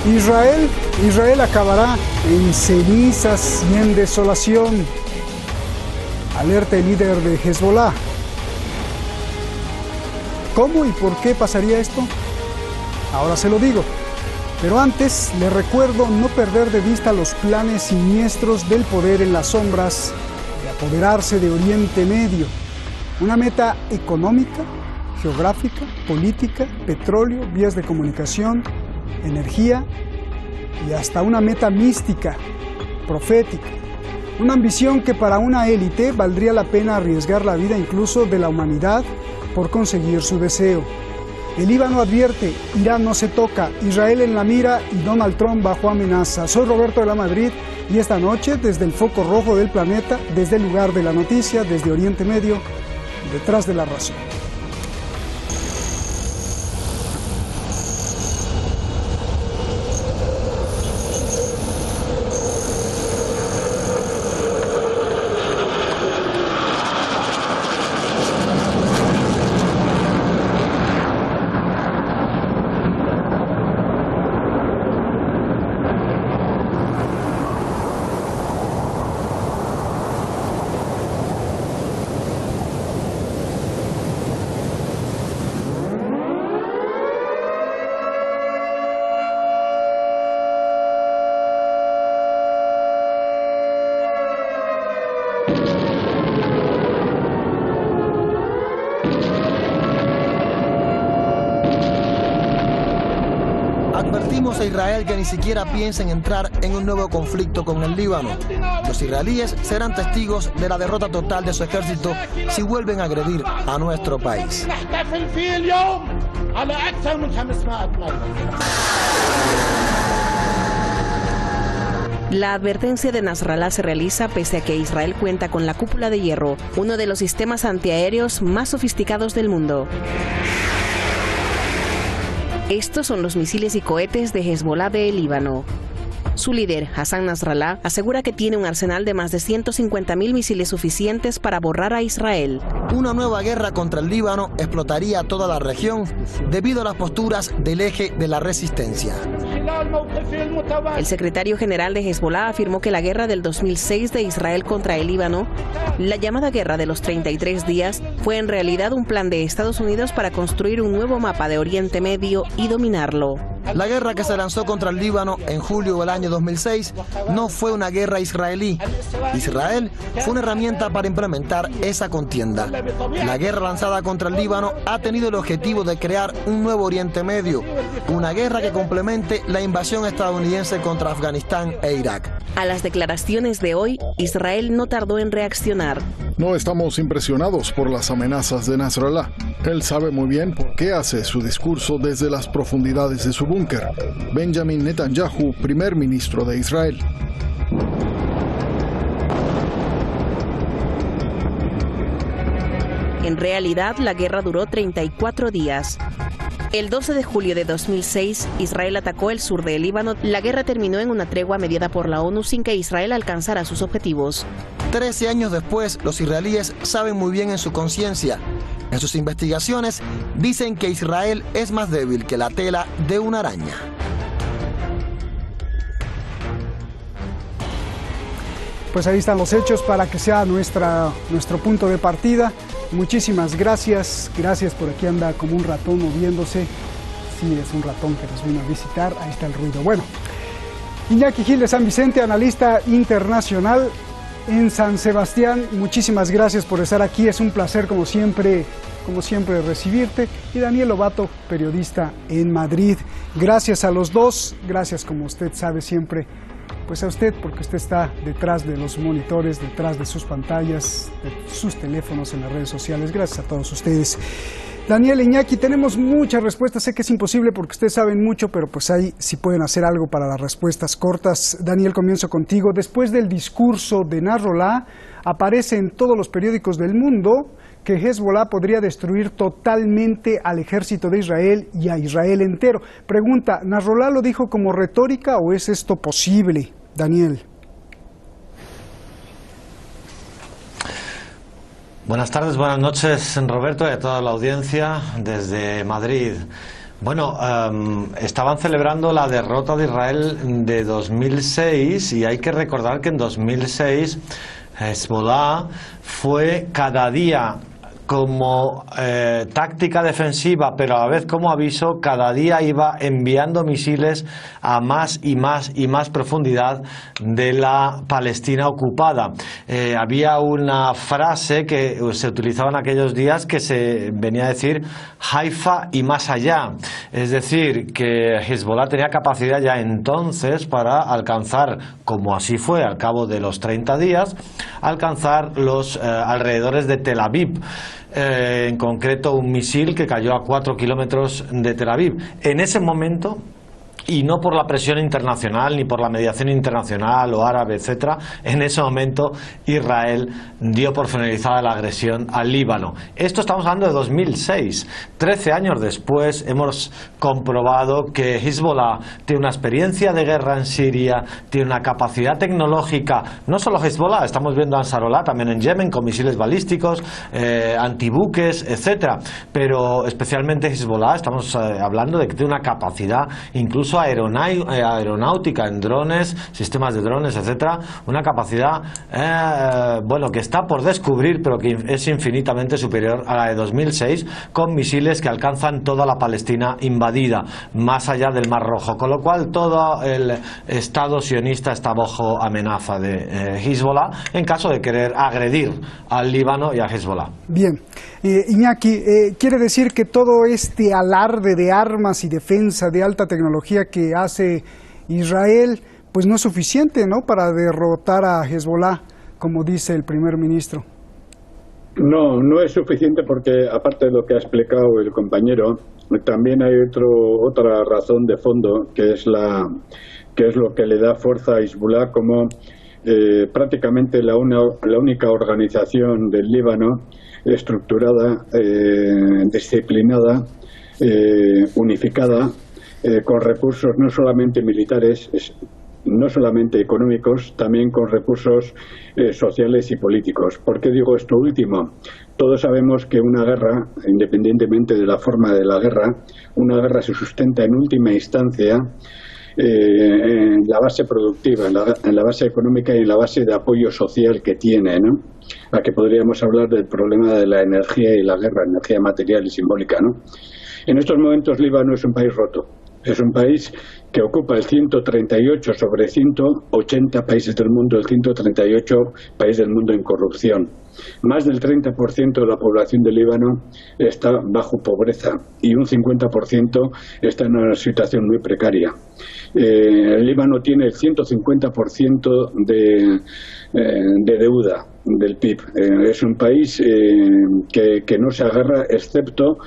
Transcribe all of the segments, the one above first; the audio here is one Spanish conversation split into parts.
Israel acabará en cenizas y en desolación. Alerta el líder de Hezbollah. ¿Cómo y por qué pasaría esto? Ahora se lo digo. Pero antes, le recuerdo no perder de vista los planes siniestros del poder en las sombras de apoderarse de Oriente Medio. Una meta económica, geográfica, política, petróleo, vías de comunicación, energía y hasta una meta mística, profética. Una ambición que para una élite valdría la pena arriesgar la vida incluso de la humanidad por conseguir su deseo. El Líbano advierte, Irán no se toca, Israel en la mira y Donald Trump bajo amenaza. Soy Roberto de la Madrid y esta noche, desde el foco rojo del planeta, desde el lugar de la noticia, desde Oriente Medio, detrás de la razón. Advertimos a Israel que ni siquiera piensa en entrar en un nuevo conflicto con el Líbano. Los israelíes serán testigos de la derrota total de su ejército si vuelven a agredir a nuestro país. La advertencia de Nasrallah se realiza pese a que Israel cuenta con la cúpula de hierro, uno de los sistemas antiaéreos más sofisticados del mundo. Estos son los misiles y cohetes de Hezbollah del Líbano. Su líder, Hassan Nasrallah, asegura que tiene un arsenal de más de 150.000 misiles suficientes para borrar a Israel. Una nueva guerra contra el Líbano explotaría toda la región debido a las posturas del eje de la resistencia. El secretario general de Hezbollah afirmó que la guerra del 2006 de Israel contra el Líbano, la llamada guerra de los 33 días, fue en realidad un plan de Estados Unidos para construir un nuevo mapa de Oriente Medio y dominarlo. La guerra que se lanzó contra el Líbano en julio del año 2006 no fue una guerra israelí. Israel fue una herramienta para implementar esa contienda. La guerra lanzada contra el Líbano ha tenido el objetivo de crear un nuevo Oriente Medio, una guerra que complemente la invasión estadounidense contra Afganistán e Irak. A las declaraciones de hoy, Israel no tardó en reaccionar. No estamos impresionados por las amenazas de Nasrallah. Él sabe muy bien por qué hace su discurso desde las profundidades de su búnker. Benjamin Netanyahu, primer ministro de Israel. En realidad, la guerra duró 34 días. El 12 de julio de 2006, Israel atacó el sur del Líbano. La guerra terminó en una tregua mediada por la ONU sin que Israel alcanzara sus objetivos. 13 años después, los israelíes saben muy bien en su conciencia. En sus investigaciones dicen que Israel es más débil que la tela de una araña. Pues ahí están los hechos para que sea nuestro punto de partida. Muchísimas gracias. Gracias, por aquí anda como un ratón moviéndose. Sí, es un ratón que nos vino a visitar. Ahí está el ruido. Bueno, Iñaki Gil de San Vicente, analista internacional en San Sebastián. Muchísimas gracias por estar aquí. Es un placer, como siempre, recibirte. Y Daniel Lobato, periodista en Madrid. Gracias a los dos. Gracias, como usted sabe siempre, pues a usted, porque usted está detrás de los monitores, detrás de sus pantallas, de sus teléfonos, en las redes sociales. Gracias a todos ustedes. Daniel, Iñaki, tenemos muchas respuestas. Sé que es imposible porque ustedes saben mucho, pero pues ahí sí pueden hacer algo para las respuestas cortas. Daniel, comienzo contigo. Después del discurso de Nasrallah, aparece en todos los periódicos del mundo que Hezbollah podría destruir totalmente al ejército de Israel y a Israel entero. Pregunta, ¿Nasrallah lo dijo como retórica o es esto posible? Daniel. Buenas tardes, buenas noches, Roberto, y a toda la audiencia desde Madrid. Bueno, estaban celebrando la derrota de Israel de 2006 y hay que recordar que en 2006 Hezbollah fue cada día como táctica defensiva, pero a la vez como aviso, cada día iba enviando misiles a más y más y más profundidad de la Palestina ocupada. Había una frase que se utilizaba en aquellos días que se venía a decir Haifa y más allá, es decir, que Hezbollah tenía capacidad ya entonces para alcanzar, como así fue al cabo de los 30 días, alcanzar los alrededores de Tel Aviv. En concreto un misil que cayó a 4 kilómetros de Tel Aviv. En ese momento, y no por la presión internacional ni por la mediación internacional o árabe, etcétera, en ese momento Israel dio por finalizada la agresión al Líbano. Esto estamos hablando de 2006. 13 años después hemos comprobado que Hezbollah tiene una experiencia de guerra en Siria, tiene una capacidad tecnológica, no solo Hezbollah, estamos viendo a Ansarullah también en Yemen con misiles balísticos, antibuques, etcétera, pero especialmente Hezbollah estamos hablando de que tiene una capacidad incluso aeronáutica en drones, sistemas de drones, etcétera, una capacidad bueno, que está por descubrir, pero que es infinitamente superior a la de 2006, con misiles que alcanzan toda la Palestina invadida, más allá del Mar Rojo, con lo cual todo el Estado sionista está bajo amenaza de Hezbollah en caso de querer agredir al Líbano y a Hezbollah. Bien, Iñaki, quiere decir que todo este alarde de armas y defensa de alta tecnología que hace Israel, pues no es suficiente, ¿no?, para derrotar a Hezbollah, como dice el primer ministro. No, no es suficiente porque, aparte de lo que ha explicado el compañero, también hay otra razón de fondo, que es lo que le da fuerza a Hezbollah como prácticamente la única organización del Líbano estructurada, disciplinada, unificada, con recursos no solamente militares, no solamente económicos, también con recursos sociales y políticos. ¿Por qué digo esto último? Todos sabemos que una guerra, independientemente de la forma de la guerra, una guerra se sustenta en última instancia en la base productiva, en la base económica y en la base de apoyo social que tiene, ¿no? A que podríamos hablar del problema de la energía y la guerra, energía material y simbólica, ¿no? En estos momentos Líbano es un país roto. Es un país que ocupa el 138 sobre 180 países del mundo, el 138 país del mundo en corrupción. Más del 30% de la población del Líbano está bajo pobreza y un 50% está en una situación muy precaria. El Líbano tiene el 150% de deuda del PIB. Es un país que no se agarra excepto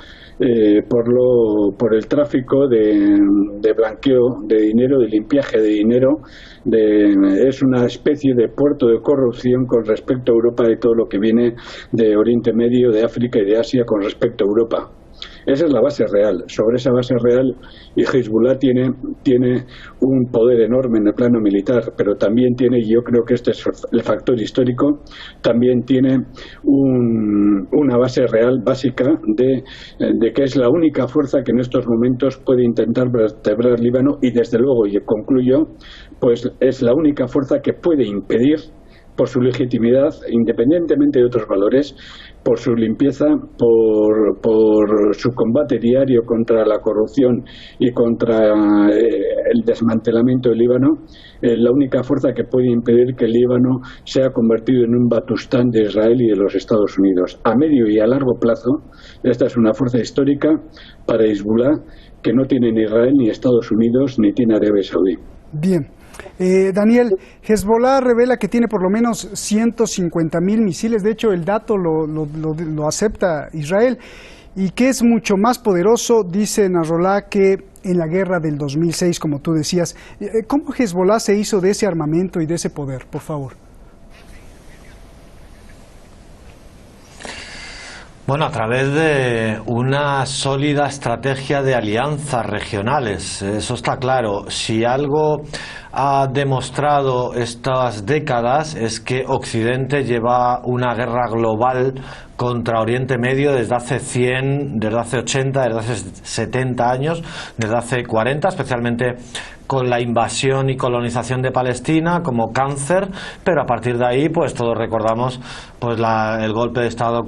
por el tráfico de blanqueo de dinero, de limpiaje de dinero, es una especie de puerto de corrupción con respecto a Europa y todo lo que viene de Oriente Medio, de África y de Asia con respecto a Europa. Esa es la base real. Sobre esa base real, y Hezbollah tiene un poder enorme en el plano militar, pero también tiene, y yo creo que este es el factor histórico, también tiene una base real, básica, de que es la única fuerza que en estos momentos puede intentar vertebrar Líbano y, desde luego, y concluyo, pues es la única fuerza que puede impedir, por su legitimidad, independientemente de otros valores, por su limpieza, por su combate diario contra la corrupción y contra el desmantelamiento del Líbano, la única fuerza que puede impedir que el Líbano sea convertido en un Batustán de Israel y de los Estados Unidos. A medio y a largo plazo, esta es una fuerza histórica para Hezbollah que no tiene ni Israel, ni Estados Unidos, ni tiene Arabia Saudí. Bien. Daniel, Hezbollah revela que tiene por lo menos 150.000 misiles, de hecho el dato lo acepta Israel, y que es mucho más poderoso, dice Nasrallah, que en la guerra del 2006, como tú decías. ¿Cómo Hezbollah se hizo de ese armamento y de ese poder, por favor? Bueno, a través de una sólida estrategia de alianzas regionales, eso está claro. Si algo ha demostrado estas décadas es que Occidente lleva una guerra global contra Oriente Medio desde hace 100, desde hace 80, desde hace 70 años, desde hace 40, especialmente con la invasión y colonización de Palestina como cáncer, pero a partir de ahí pues todos recordamos pues el golpe de Estado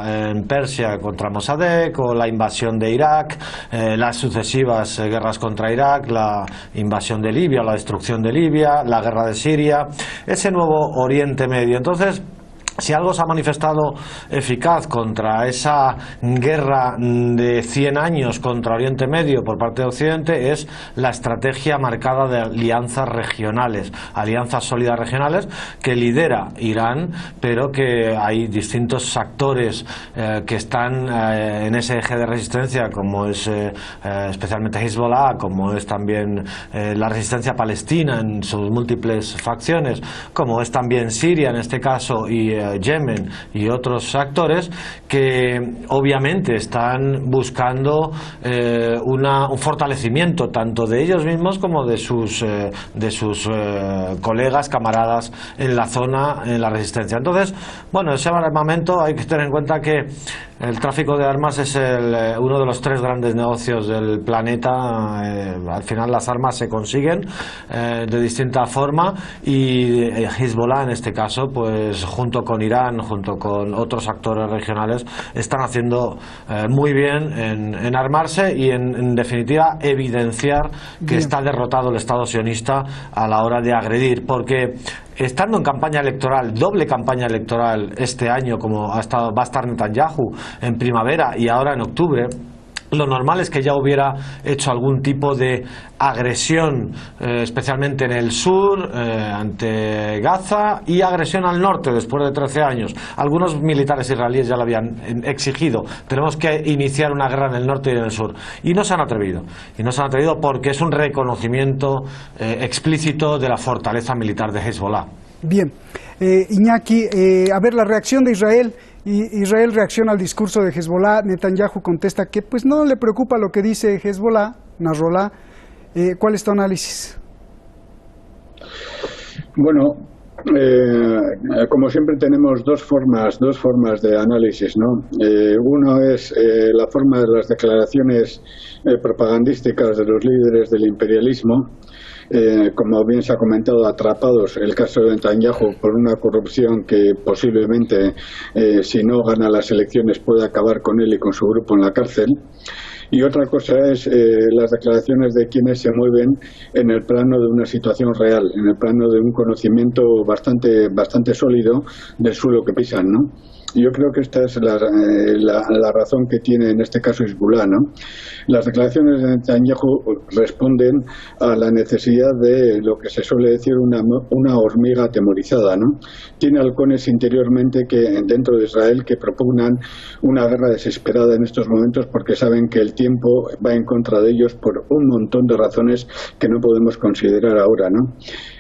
en Persia contra Mossadegh, o la invasión de Irak, las sucesivas guerras contra Irak, la invasión de Libia, la destrucción de Libia, la guerra de Siria, ese nuevo Oriente Medio. Entonces, si algo se ha manifestado eficaz contra esa guerra de 100 años contra Oriente Medio por parte de Occidente es la estrategia marcada de alianzas regionales, alianzas sólidas regionales que lidera Irán, pero que hay distintos actores que están en ese eje de resistencia, como es especialmente Hezbollah, como es también la resistencia palestina en sus múltiples facciones, como es también Siria en este caso y Yemen y otros actores que obviamente están buscando un fortalecimiento tanto de ellos mismos como de sus colegas, camaradas en la zona, en la resistencia. Entonces, bueno, ese armamento hay que tener en cuenta que el tráfico de armas es uno de los 3 grandes negocios del planeta. Al final las armas se consiguen de distinta forma y Hezbollah en este caso, pues junto con Irán, junto con otros actores regionales, están haciendo muy bien en armarse y en definitiva evidenciar que está derrotado el Estado sionista a la hora de agredir, porque estando en campaña electoral, doble campaña electoral este año, como va a estar Netanyahu en primavera y ahora en octubre, lo normal es que ya hubiera hecho algún tipo de agresión, especialmente en el sur, ante Gaza, y agresión al norte después de 13 años. Algunos militares israelíes ya lo habían exigido. Tenemos que iniciar una guerra en el norte y en el sur. Y no se han atrevido. Y no se han atrevido porque es un reconocimiento explícito de la fortaleza militar de Hezbollah. Bien. Iñaki, a ver, la reacción de Israel. Israel reacciona al discurso de Hezbollah. Netanyahu contesta que pues no le preocupa lo que dice Hezbollah, Nasrallah. ¿Cuál es tu análisis? Bueno, como siempre tenemos dos formas de análisis, ¿no? Uno es la forma de las declaraciones propagandísticas de los líderes del imperialismo, como bien se ha comentado, atrapados, el caso de Netanyahu, por una corrupción que posiblemente, si no gana las elecciones, puede acabar con él y con su grupo en la cárcel. Y otra cosa es las declaraciones de quienes se mueven en el plano de una situación real, en el plano de un conocimiento bastante sólido del suelo que pisan, ¿no? Yo creo que esta es la razón que tiene en este caso Hezbollah, ¿no? Las declaraciones de Netanyahu responden a la necesidad de lo que se suele decir una hormiga atemorizada, ¿no? Tiene halcones interiormente dentro de Israel que propugnan una guerra desesperada en estos momentos porque saben que el tiempo va en contra de ellos por un montón de razones que no podemos considerar ahora, ¿no?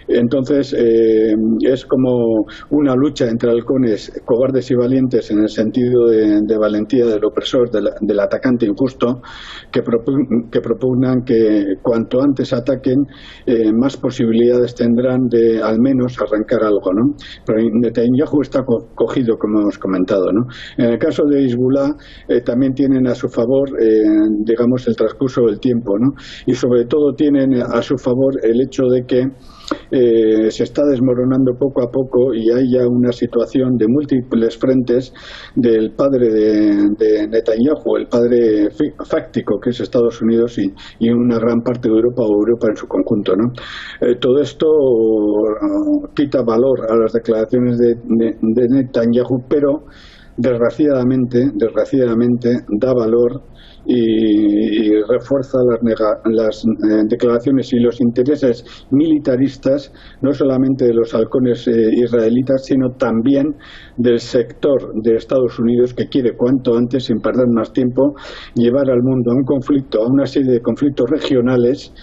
Entonces es como una lucha entre halcones cobardes y valientes en el sentido de valentía del opresor, del atacante injusto, que propugnan que cuanto antes ataquen más posibilidades tendrán de al menos arrancar algo, ¿no? Pero Netanyahu está cogido, como hemos comentado, ¿no? En el caso de Hezbollah también tienen a su favor digamos el transcurso del tiempo, ¿no? Y sobre todo tienen a su favor el hecho de que se está desmoronando poco a poco y hay ya una situación de múltiples frentes del padre de Netanyahu, el padre fáctico que es Estados Unidos y una gran parte de Europa o Europa en su conjunto, ¿no? Todo esto quita valor a las declaraciones de Netanyahu, pero desgraciadamente da valor y refuerza las declaraciones y los intereses militaristas, no solamente de los halcones israelitas, sino también del sector de Estados Unidos que quiere cuanto antes, sin perder más tiempo, llevar al mundo a un conflicto, a una serie de conflictos regionales,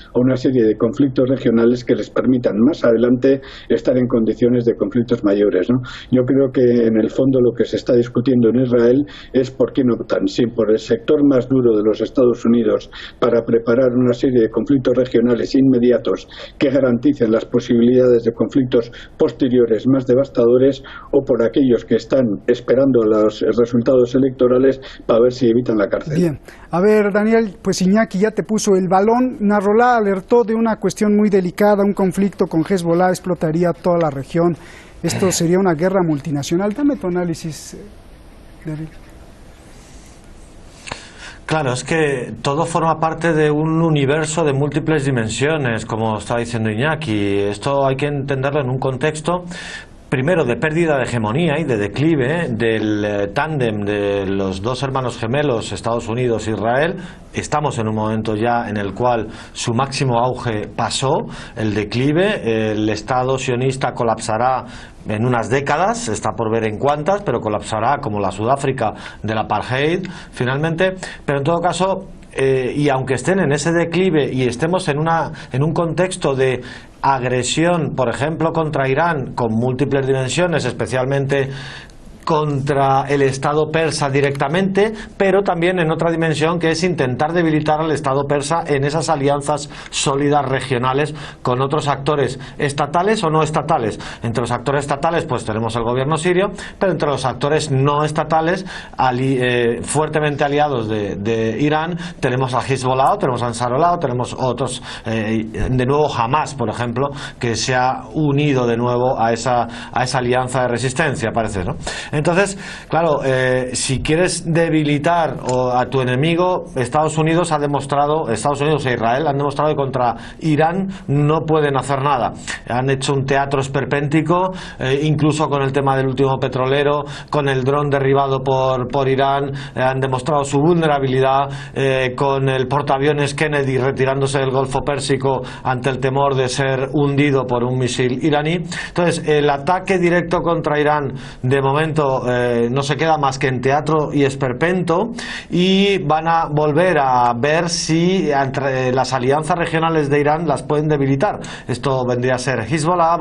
que les permitan más adelante estar en condiciones de conflictos mayores, ¿no? Yo creo que en el fondo lo que se está discutiendo discutiendo en Israel es por qué no optan, sí, por el sector más duro de los Estados Unidos para preparar una serie de conflictos regionales inmediatos que garanticen las posibilidades de conflictos posteriores más devastadores, o por aquellos que están esperando los resultados electorales para ver si evitan la cárcel. Bien, a ver, Daniel, pues Iñaki ya te puso el balón. Nasrallah alertó de una cuestión muy delicada: un conflicto con Hezbollah explotaría toda la región. Esto sería una guerra multinacional. Dame tu análisis, David. Claro, es que todo forma parte de un universo de múltiples dimensiones, como está diciendo Iñaki. Esto hay que entenderlo en un contexto, primero, de pérdida de hegemonía y de declive del tándem de los dos hermanos gemelos, Estados Unidos e Israel. Estamos en un momento ya en el cual su máximo auge pasó, el declive. El Estado sionista colapsará en unas décadas, está por ver en cuántas, pero colapsará como la Sudáfrica del apartheid finalmente. Pero en todo caso, y aunque estén en ese declive y estemos en un contexto de agresión, por ejemplo, contra Irán, con múltiples dimensiones, especialmente contra el Estado persa directamente, pero también en otra dimensión, que es intentar debilitar al Estado persa en esas alianzas sólidas regionales con otros actores estatales o no estatales. Entre los actores estatales pues tenemos el gobierno sirio, pero entre los actores no estatales fuertemente aliados de Irán tenemos a Hezbollah, tenemos a Ansarullah, tenemos otros, de nuevo Hamas, por ejemplo, que se ha unido de nuevo a esa alianza de resistencia, parece, ¿no? Entonces, claro, si quieres debilitar a tu enemigo, Estados Unidos e Israel han demostrado que contra Irán no pueden hacer nada. Han hecho un teatro esperpéntico, incluso con el tema del último petrolero, con el dron derribado por Irán, han demostrado su vulnerabilidad, con el portaaviones Kennedy retirándose del Golfo Pérsico ante el temor de ser hundido por un misil iraní. Entonces, el ataque directo contra Irán, de momento, no se queda más que en teatro y esperpento, y van a volver a ver si entre las alianzas regionales de Irán las pueden debilitar. Esto vendría a ser Hezbollah,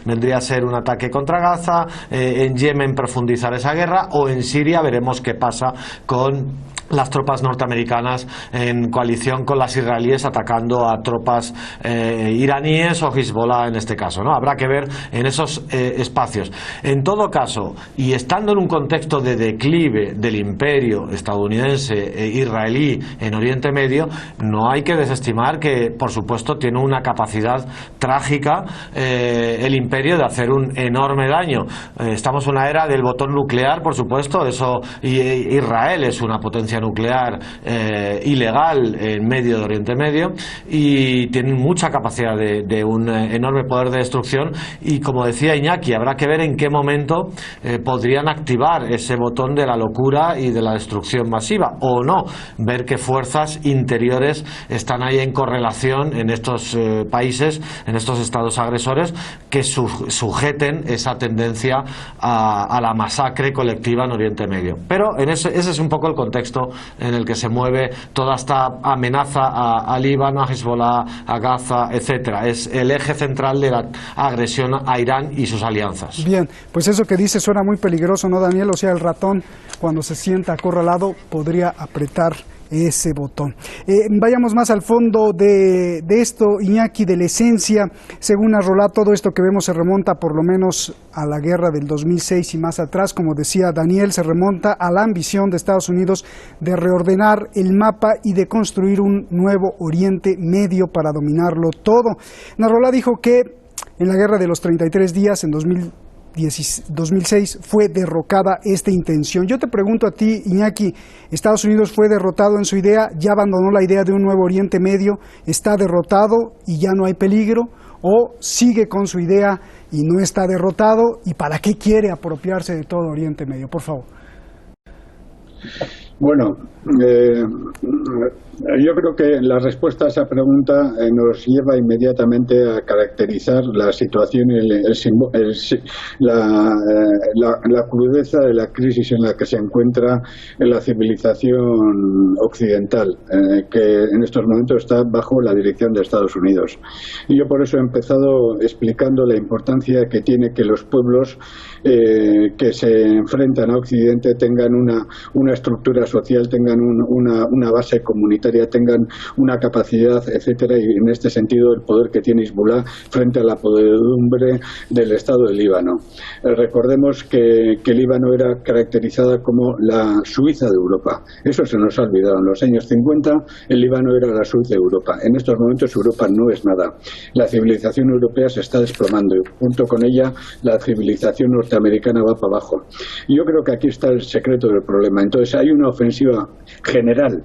vendría a ser un ataque contra Gaza, en Yemen profundizar esa guerra, o en Siria veremos qué pasa con las tropas norteamericanas en coalición con las israelíes atacando a tropas iraníes o Hezbollah en este caso, ¿no? Habrá que ver en esos espacios. En todo caso, y estando en un contexto de declive del imperio estadounidense e israelí en Oriente Medio, no hay que desestimar que, por supuesto, tiene una capacidad trágica el imperio de hacer un enorme daño. Estamos en una era del botón nuclear, por supuesto, y Israel es una potencia nuclear ilegal en medio de Oriente Medio, y tienen mucha capacidad de un enorme poder de destrucción, y como decía Iñaki, habrá que ver en qué momento podrían activar ese botón de la locura y de la destrucción masiva, o no, ver qué fuerzas interiores están ahí en correlación en estos países, en estos estados agresores, que sujeten esa tendencia a la masacre colectiva en Oriente Medio. Pero ese es un poco el contexto en el que se mueve toda esta amenaza a Líbano, a Hezbollah, a Gaza, etcétera. Es el eje central de la agresión a Irán y sus alianzas. Bien, pues eso que dice suena muy peligroso, ¿no, Daniel? O sea, el ratón, cuando se sienta acorralado, podría apretar ese botón. Vayamos más al fondo de esto, Iñaki, de la esencia. Según Nasrallah, todo esto que vemos se remonta por lo menos a la guerra del 2006 y más atrás. Como decía Daniel, se remonta a la ambición de Estados Unidos de reordenar el mapa y de construir un nuevo Oriente Medio para dominarlo todo. Nasrallah dijo que en la guerra de los 33 días, en 2006, fue derrocada esta intención. Yo te pregunto a ti, Iñaki, ¿Estados Unidos fue derrotado en su idea? ¿Ya abandonó la idea de un nuevo Oriente Medio? ¿Está derrotado y ya no hay peligro? ¿O sigue con su idea y no está derrotado? ¿Y para qué quiere apropiarse de todo Oriente Medio? Por favor. Bueno, yo creo que la respuesta a esa pregunta nos lleva inmediatamente a caracterizar la situación y la crudeza de la crisis en la que se encuentra la civilización occidental, que en estos momentos está bajo la dirección de Estados Unidos. Y yo por eso he empezado explicando la importancia que tiene que los pueblos que se enfrentan a Occidente tengan una estructura social, tengan una base comunitaria, tengan una capacidad, etcétera, y en este sentido el poder que tiene Hezbollah frente a la podredumbre del Estado de Líbano. Recordemos que Líbano era caracterizada como la Suiza de Europa. Eso se nos ha olvidado. En los años 50 el Líbano era la Suiza de Europa. En estos momentos Europa no es nada. La civilización europea se está desplomando y junto con ella la civilización norteamericana va para abajo. Y yo creo que aquí está el secreto del problema. Entonces hay una ofensiva general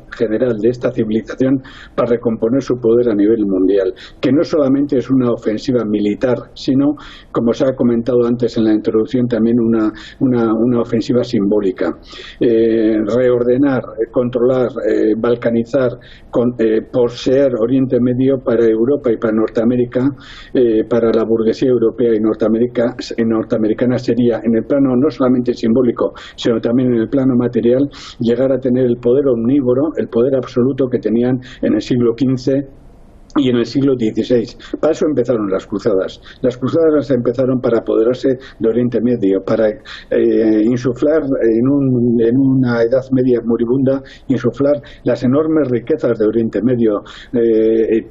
de esta civilización para recomponer su poder a nivel mundial, que no solamente es una ofensiva militar, sino, como se ha comentado antes en la introducción, también una ofensiva simbólica. Reordenar, controlar, balcanizar, poseer Oriente Medio para Europa y para Norteamérica, para la burguesía europea y norteamericana sería, en el plano no solamente simbólico, sino también en el plano material, llegar a tener el poder omnívoro, el poder absoluto que tenían en el siglo XV y en el siglo XVI. Para eso empezaron las cruzadas. Las cruzadas las empezaron para apoderarse de Oriente Medio, para insuflar en una Edad Media moribunda, insuflar las enormes riquezas de Oriente Medio,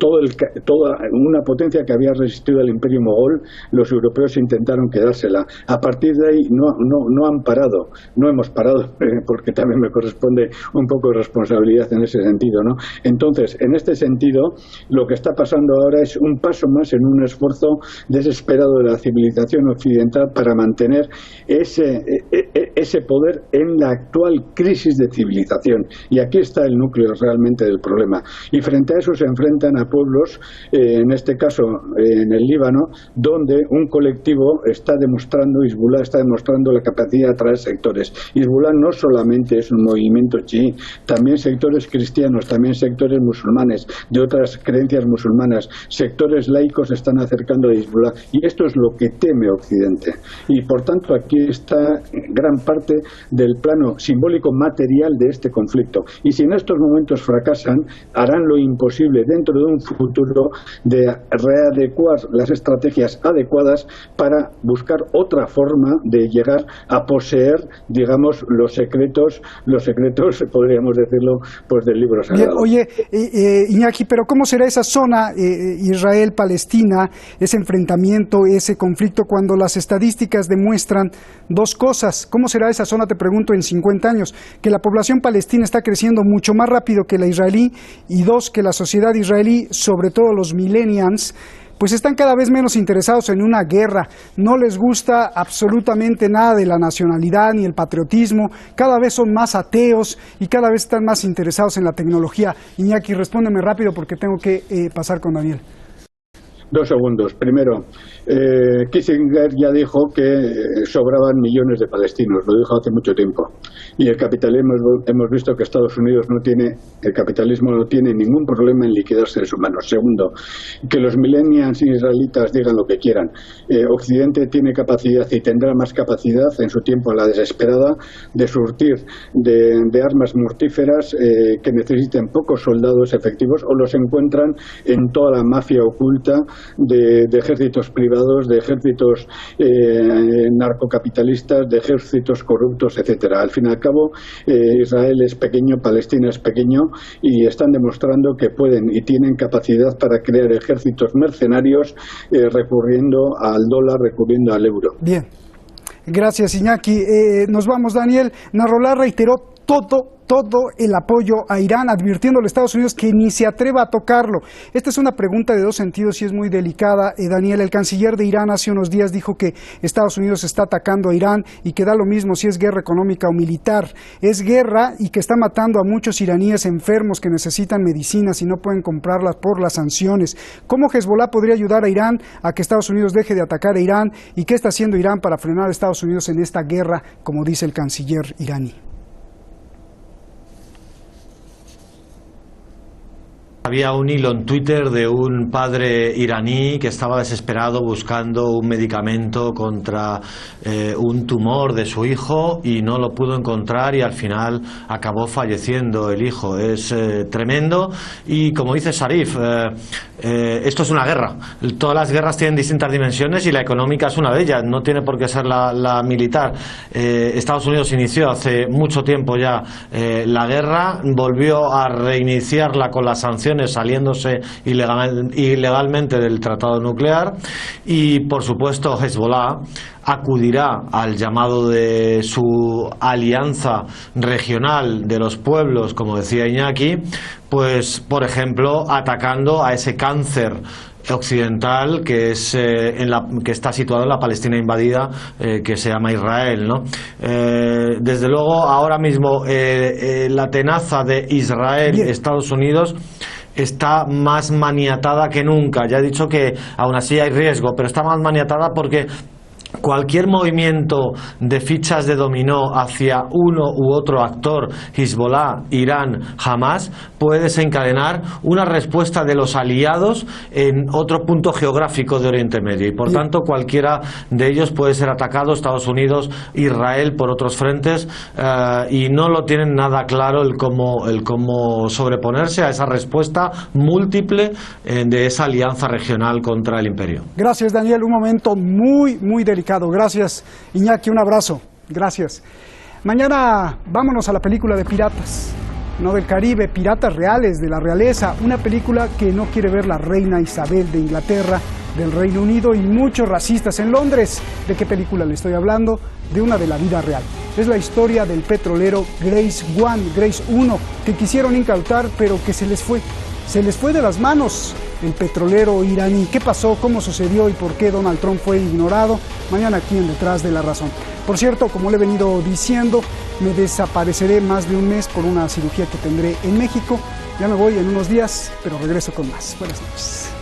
toda una potencia que había resistido al Imperio Mogol. Los europeos intentaron quedársela. A partir de ahí no han parado, no hemos parado, porque también me corresponde un poco de responsabilidad en ese sentido, ¿no? Entonces, en este sentido, lo que está pasando ahora es un paso más en un esfuerzo desesperado de la civilización occidental para mantener ese poder en la actual crisis de civilización. Y aquí está el núcleo realmente del problema. Y frente a eso se enfrentan a pueblos, en este caso en el Líbano, donde un colectivo está demostrando, Hezbollah está demostrando la capacidad de atraer sectores. Hezbollah no solamente es un movimiento chií, también sectores cristianos, también sectores musulmanes, de otras creencias musulmanas, sectores laicos se están acercando a Hezbollah, y esto es lo que teme Occidente. Y por tanto aquí está gran parte del plano simbólico material de este conflicto. Y si en estos momentos fracasan, harán lo imposible dentro de un futuro de readecuar las estrategias adecuadas para buscar otra forma de llegar a poseer, digamos, los secretos, podríamos decirlo, pues del libro sagrado. Bien, oye, Iñaki, pero ¿cómo será esa zona Israel-Palestina, ese enfrentamiento, ese conflicto, cuando las estadísticas demuestran dos cosas? ¿Cómo será esa zona, te pregunto, en 50 años? Que la población palestina está creciendo mucho más rápido que la israelí, y dos, que la sociedad israelí, sobre todo los millennials, pues están cada vez menos interesados en una guerra, no les gusta absolutamente nada de la nacionalidad ni el patriotismo, cada vez son más ateos y cada vez están más interesados en la tecnología. Iñaki, respóndeme rápido porque tengo que pasar con Daniel. 2 segundos. Primero, Kissinger ya dijo que sobraban millones de palestinos, lo dijo hace mucho tiempo. Y el capitalismo, hemos visto que Estados Unidos el capitalismo no tiene ningún problema en liquidar seres humanos. Segundo, que los millennials israelitas digan lo que quieran. Occidente tiene capacidad y tendrá más capacidad en su tiempo a la desesperada de surtir de armas mortíferas que necesiten pocos soldados efectivos, o los encuentran en toda la mafia oculta de ejércitos privados, de ejércitos narcocapitalistas, de ejércitos corruptos, etcétera. Al fin y al cabo, Israel es pequeño, Palestina es pequeño, y están demostrando que pueden y tienen capacidad para crear ejércitos mercenarios recurriendo al dólar, recurriendo al euro. Bien, gracias, Iñaki. Nos vamos, Daniel. Nasrallah reiteró todo el apoyo a Irán, advirtiéndole a Estados Unidos que ni se atreva a tocarlo. Esta es una pregunta de dos sentidos y es muy delicada. Daniel, el canciller de Irán hace unos días dijo que Estados Unidos está atacando a Irán y que da lo mismo si es guerra económica o militar. Es guerra y que está matando a muchos iraníes enfermos que necesitan medicinas y no pueden comprarlas por las sanciones. ¿Cómo Hezbollah podría ayudar a Irán a que Estados Unidos deje de atacar a Irán? ¿Y qué está haciendo Irán para frenar a Estados Unidos en esta guerra, como dice el canciller iraní? había un hilo en Twitter de un padre iraní que estaba desesperado buscando un medicamento contra un tumor de su hijo y no lo pudo encontrar y al final acabó falleciendo el hijo. Es tremendo y como dice Sharif, esto es una guerra. Todas las guerras tienen distintas dimensiones y la económica es una de ellas, no tiene por qué ser la militar. Estados Unidos inició hace mucho tiempo ya la guerra, volvió a reiniciarla con las sanciones saliéndose ilegalmente del tratado nuclear y por supuesto Hezbollah acudirá al llamado de su alianza regional de los pueblos, como decía Iñaki, pues por ejemplo atacando a ese cáncer occidental que es que está situado en la Palestina invadida, que se llama Israel, ¿no? Desde luego ahora mismo la tenaza de Israel, Estados Unidos está más maniatada que nunca. Ya he dicho que aún así hay riesgo, pero está más maniatada porque cualquier movimiento de fichas de dominó hacia uno u otro actor, Hezbollah, Irán, Hamas, puede desencadenar una respuesta de los aliados en otro punto geográfico de Oriente Medio y por tanto cualquiera de ellos puede ser atacado, Estados Unidos, Israel por otros frentes, y no lo tienen nada claro el cómo sobreponerse a esa respuesta múltiple de esa alianza regional contra el imperio. Gracias, Daniel, un momento muy delicado. Gracias, Iñaki, un abrazo. Gracias. Mañana vámonos a la película de piratas, no del Caribe, piratas reales, de la realeza, una película que no quiere ver la reina Isabel de Inglaterra, del Reino Unido y muchos racistas en Londres. ¿De qué película le estoy hablando? De una de la vida real. Es la historia del petrolero Grace 1, que quisieron incautar, pero que se les fue. Se les fue de las manos el petrolero iraní. ¿Qué pasó? ¿Cómo sucedió? ¿Y por qué Donald Trump fue ignorado? Mañana aquí en Detrás de la Razón. Por cierto, como le he venido diciendo, me desapareceré más de un mes por una cirugía que tendré en México. Ya me voy en unos días, pero regreso con más. Buenas noches.